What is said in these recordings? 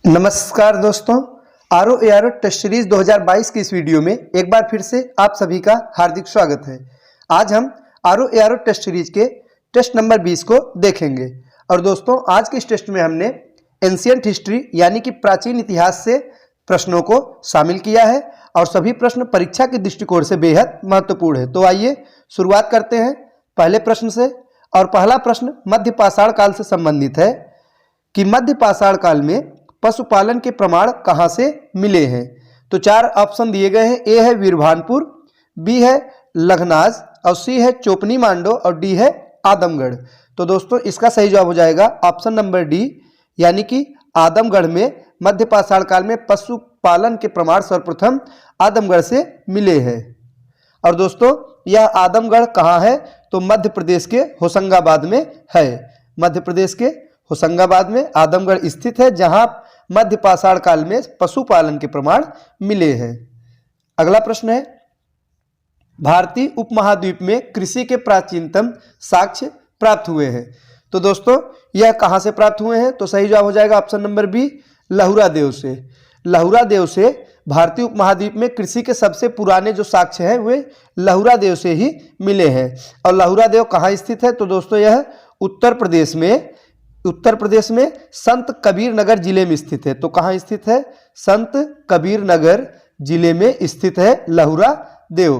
नमस्कार दोस्तों, RO ARO test series 2022 की इस वीडियो में एक बार फिर से आप सभी का हार्दिक स्वागत है। आज हम आरओ एआरओ टेस्ट सीरीज के टेस्ट नंबर 20 को देखेंगे। और दोस्तों, आज के इस टेस्ट में हमने एंशिएंट हिस्ट्री यानी कि प्राचीन इतिहास से प्रश्नों को शामिल किया है और सभी प्रश्न परीक्षा के दृष्टिकोण से बेहद महत्वपूर्ण है। तो आइए शुरुआत करते हैं पहले प्रश्न से। और पहला प्रश्न मध्य पाषाण काल से संबंधित है कि मध्य पाषाण काल में पशुपालन के प्रमाण कहाँ से मिले हैं। तो चार ऑप्शन दिए गए हैं। ए है वीरभानपुर, बी है लखनाज, और सी है चोपनी मांडो, और डी है आदमगढ़। तो दोस्तों, इसका सही जवाब हो जाएगा ऑप्शन नंबर डी, यानी कि आदमगढ़ में मध्य पाषाण काल में पशुपालन के प्रमाण सर्वप्रथम आदमगढ़ से मिले हैं। और दोस्तों, यह आदमगढ़ कहाँ है? तो मध्य प्रदेश के होशंगाबाद में है। मध्य प्रदेश के होशंगाबाद में आदमगढ़ स्थित है, जहां मध्य पाषाण काल में पशुपालन के प्रमाण मिले हैं। अगला प्रश्न है, भारतीय उपमहाद्वीप में कृषि के प्राचीनतम साक्ष्य प्राप्त हुए हैं। तो दोस्तों, यह कहां से प्राप्त हुए हैं? तो सही जवाब हो जाएगा ऑप्शन नंबर बी, लहुरा देव से। लहुरा देव से भारतीय उपमहाद्वीप में कृषि के सबसे पुराने जो साक्ष्य हैं वे लहुरा देव से ही मिले हैं। और लहुरा देव कहाँ स्थित है? तो दोस्तों, यह उत्तर प्रदेश में संत कबीर नगर जिले में स्थित है। तो कहाँ स्थित है? संत कबीर नगर जिले में स्थित है लहुरा देव।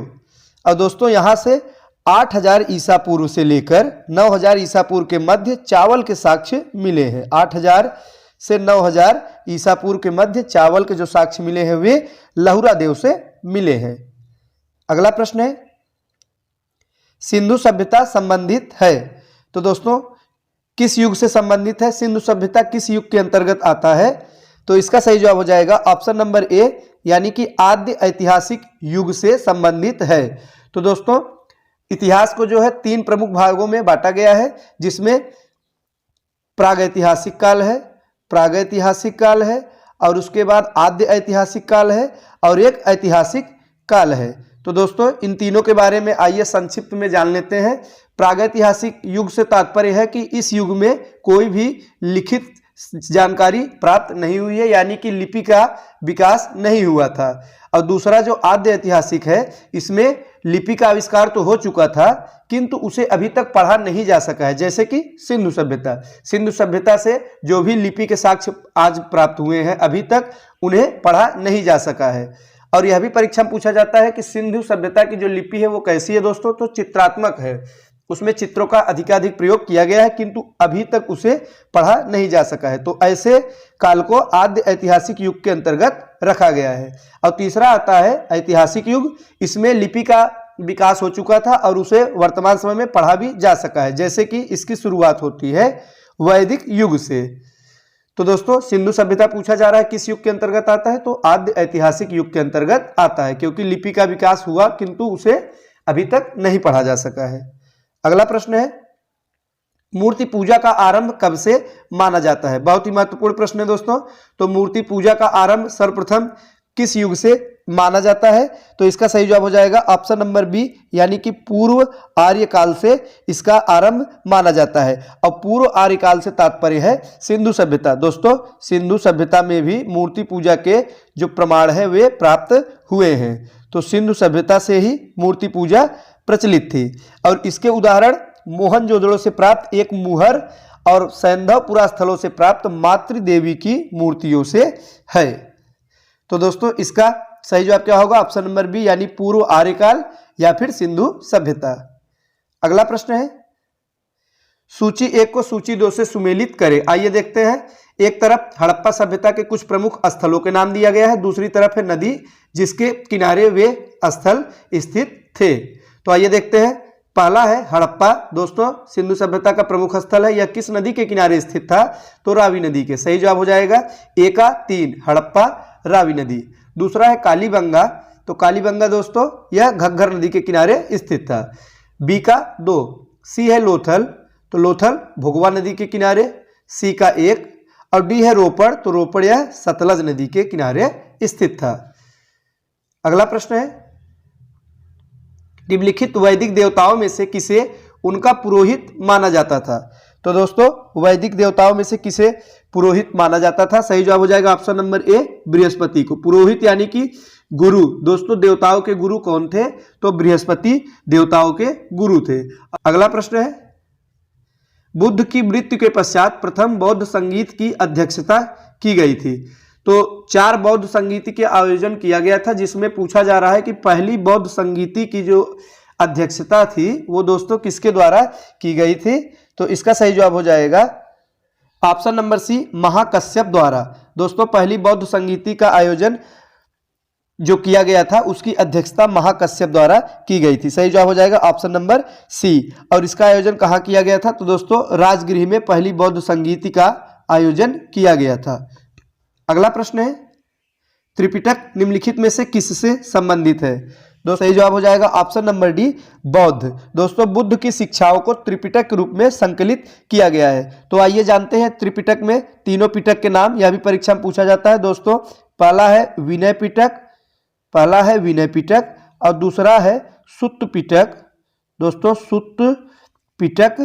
और दोस्तों, यहाँ से 8000 ईसा पूर्व से लेकर 9000 ईसा पूर्व के मध्य चावल के साक्ष्य मिले हैं। 8000 से 9000 ईसा पूर्व के मध्य चावल के जो साक्ष्य मिले हैं वे लहुरा देव से मिले हैं। अगला प्रश्न है, सिंधु सभ्यता संबंधित है। तो दोस्तों, किस युग से संबंधित है? सिंधु सभ्यता किस युग के अंतर्गत आता है? तो इसका सही जवाब हो जाएगा ऑप्शन नंबर ए, यानी कि आद्य ऐतिहासिक युग से संबंधित है। तो दोस्तों, इतिहास को जो है 3 प्रमुख भागों में बांटा गया है, जिसमें प्रागैतिहासिक काल है, और उसके बाद आद्य ऐतिहासिक काल है, और एक ऐतिहासिक काल है। तो दोस्तों, इन तीनों के बारे में आइए संक्षिप्त में जान लेते हैं। प्रागैतिहासिक युग से तात्पर्य है कि इस युग में कोई भी लिखित जानकारी प्राप्त नहीं हुई है, यानी कि लिपि का विकास नहीं हुआ था। और दूसरा जो आद्य ऐतिहासिक है, इसमें लिपि का आविष्कार तो हो चुका था, किंतु उसे अभी तक पढ़ा नहीं जा सका है। जैसे कि सिंधु सभ्यता से जो भी लिपि के साक्ष्य आज प्राप्त हुए हैं, अभी तक उन्हें पढ़ा नहीं जा सका है। और यह भी परीक्षा में पूछा जाता है कि सिंधु सभ्यता की जो लिपि है वो कैसी है दोस्तों? तो चित्रात्मक है, उसमें चित्रों का अधिकाधिक प्रयोग किया गया है, किंतु अभी तक उसे पढ़ा नहीं जा सका है। तो ऐसे काल को आद्य ऐतिहासिक युग के अंतर्गत रखा गया है। और तीसरा आता है ऐतिहासिक युग। इसमें लिपि का विकास हो चुका था और उसे वर्तमान समय में पढ़ा भी जा सका है। जैसे कि इसकी शुरुआत होती है वैदिक युग से। तो दोस्तों, सिंधु सभ्यता पूछा जा रहा है किस युग के अंतर्गत आता है? तो आद्य ऐतिहासिक युग के अंतर्गत आता है, क्योंकि लिपि का विकास हुआ किंतु उसे अभी तक नहीं पढ़ा जा सका है। अगला प्रश्न है, मूर्ति पूजा का आरंभ कब से माना जाता है? बहुत ही महत्वपूर्ण प्रश्न है दोस्तों। तो मूर्ति पूजा का आरंभ सर्वप्रथम किस युग से माना जाता है? तो इसका सही जवाब हो जाएगा ऑप्शन नंबर बी, यानी कि पूर्व आर्य काल से इसका आरंभ माना जाता है। और पूर्व आर्य काल से तात्पर्य है सिंधु सभ्यता। दोस्तों, सिंधु सभ्यता में भी मूर्ति पूजा के जो प्रमाण है वे प्राप्त हुए हैं। तो सिंधु सभ्यता से ही मूर्ति पूजा प्रचलित थी। और इसके उदाहरण मोहनजोदड़ो से प्राप्त एक मुहर और सैंधवपुरा स्थलों से प्राप्त मातृदेवी की मूर्तियों से है। तो दोस्तों, इसका सही जवाब क्या होगा? ऑप्शन नंबर बी, यानी पूर्व आर्यकाल या फिर सिंधु सभ्यता। अगला प्रश्न है, सूची 1 को सूची 2 से सुमेलित करें। आइए देखते हैं। एक तरफ हड़प्पा सभ्यता के कुछ प्रमुख स्थलों के नाम दिया गया है, दूसरी तरफ है नदी जिसके किनारे वे स्थल स्थित थे। तो आइए देखते हैं। पहला है हड़प्पा। दोस्तों, सिंधु सभ्यता का प्रमुख स्थल है। यह किस नदी के किनारे स्थित था? तो रावी नदी के। सही जवाब हो जाएगा ए का 3, हड़प्पा रावी नदी। दूसरा है कालीबंगा। तो कालीबंगा दोस्तों, यह घग्गर नदी के किनारे स्थित था। बी का 2। सी है लोथल। तो लोथल भोगवा नदी के किनारे। सी का 1। और डी है रोपड़। तो रोपड़ यह सतलज नदी के किनारे स्थित था। अगला प्रश्न है, निम्नलिखित वैदिक देवताओं में से किसे उनका पुरोहित माना जाता था? तो दोस्तों, वैदिक देवताओं में से किसे पुरोहित माना जाता था। सही जवाब हो जाएगा ऑप्शन नंबर ए, बृहस्पति को। पुरोहित यानी कि गुरु। दोस्तों देवताओं के गुरु कौन थे? तो बृहस्पति देवताओं के गुरु थे। अगला प्रश्न है, बुद्ध की मृत्यु के पश्चात प्रथम बौद्ध संगीत की अध्यक्षता की गई थी। तो 4 बौद्ध संगीति के आयोजन किया गया था, जिसमें पूछा जा रहा है कि पहली बौद्ध संगीति की जो अध्यक्षता थी वो दोस्तों किसके द्वारा की गई थी? तो इसका सही जवाब हो जाएगा ऑप्शन नंबर सी, महाकश्यप द्वारा। दोस्तों पहली बौद्ध संगीति का आयोजन जो किया गया था उसकी अध्यक्षता महाकश्यप द्वारा की गई थी। सही जवाब हो जाएगा ऑप्शन नंबर सी। और इसका आयोजन कहाँ किया गया था? तो दोस्तों राजगृह में पहली बौद्ध संगीति का आयोजन किया गया था। अगला प्रश्न है, त्रिपिटक निम्नलिखित में से किससे संबंधित है? दोस्तों सही जवाब हो जाएगा ऑप्शन नंबर डी, बौद्ध। दोस्तों बुद्ध की शिक्षाओं को त्रिपिटक के रूप में संकलित किया गया है। तो आइए जानते हैं त्रिपिटक में तीनों पिटक के नाम, यह भी परीक्षा में पूछा जाता है। दोस्तों पहला है विनय पिटक, और दूसरा है सुत्त पिटक। दोस्तों सुत्त पिटक,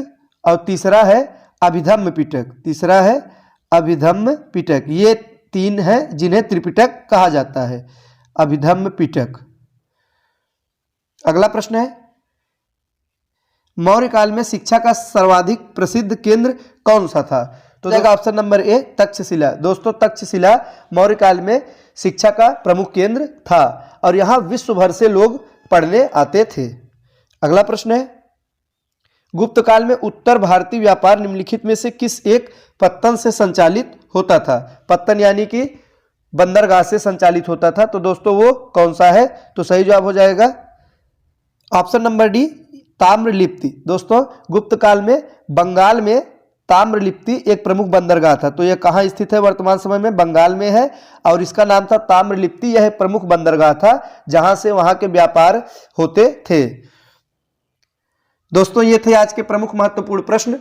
और तीसरा है अभिधम्म पिटक। ये 3 हैं जिन्हें त्रिपिटक कहा जाता है, अभिधम्म पिटक। अगला प्रश्न है, मौर्य काल में शिक्षा का सर्वाधिक प्रसिद्ध केंद्र कौन सा था? तो देखा ऑप्शन नंबर ए, तक्षशिला। दोस्तों तक्षशिला मौर्य काल में शिक्षा का प्रमुख केंद्र था और यहाँ विश्व भर से लोग पढ़ने आते थे। अगला प्रश्न है, गुप्त काल में उत्तर भारतीय व्यापार निम्नलिखित में से किस एक पत्तन से संचालित होता था? पत्तन यानी कि बंदरगाह से संचालित होता था। तो दोस्तों वो कौन सा है? तो सही जवाब हो जाएगा ऑप्शन नंबर डी, ताम्रलिप्ति। दोस्तों गुप्त काल में बंगाल में ताम्रलिप्ति एक प्रमुख बंदरगाह था। तो यह कहाँ स्थित है? वर्तमान समय में बंगाल में है और इसका नाम था ताम्रलिप्ति। यह प्रमुख बंदरगाह था जहां से वहां के व्यापार होते थे। दोस्तों ये थे आज के प्रमुख महत्वपूर्ण प्रश्न।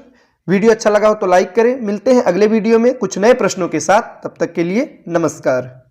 वीडियो अच्छा लगा हो तो लाइक करें। मिलते हैं अगले वीडियो में कुछ नए प्रश्नों के साथ। तब तक के लिए नमस्कार।